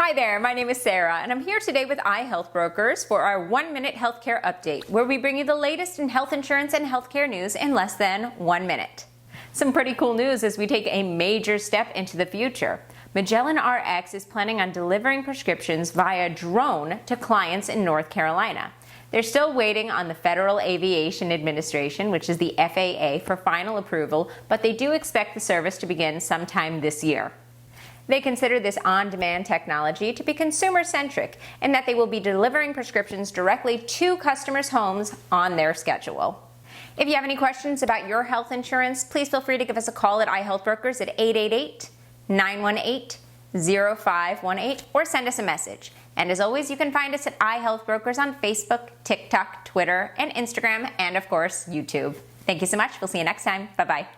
Hi there, my name is Sarah, and I'm here today with iHealthBrokers for our 1-minute healthcare update, where we bring you the latest in health insurance and healthcare news in less than 1 minute. Some pretty cool news as we take a major step into the future. Magellan RX is planning on delivering prescriptions via drone to clients in North Carolina. They're still waiting on the Federal Aviation Administration, which is the FAA, for final approval, but they do expect the service to begin sometime this year. They consider this on-demand technology to be consumer-centric in that they will be delivering prescriptions directly to customers' homes on their schedule. If you have any questions about your health insurance, please feel free to give us a call at iHealthBrokers at 888-918-0518 or send us a message. And as always, you can find us at iHealthBrokers on Facebook, TikTok, Twitter, and Instagram, and of course, YouTube. Thank you so much. We'll see you next time. Bye-bye.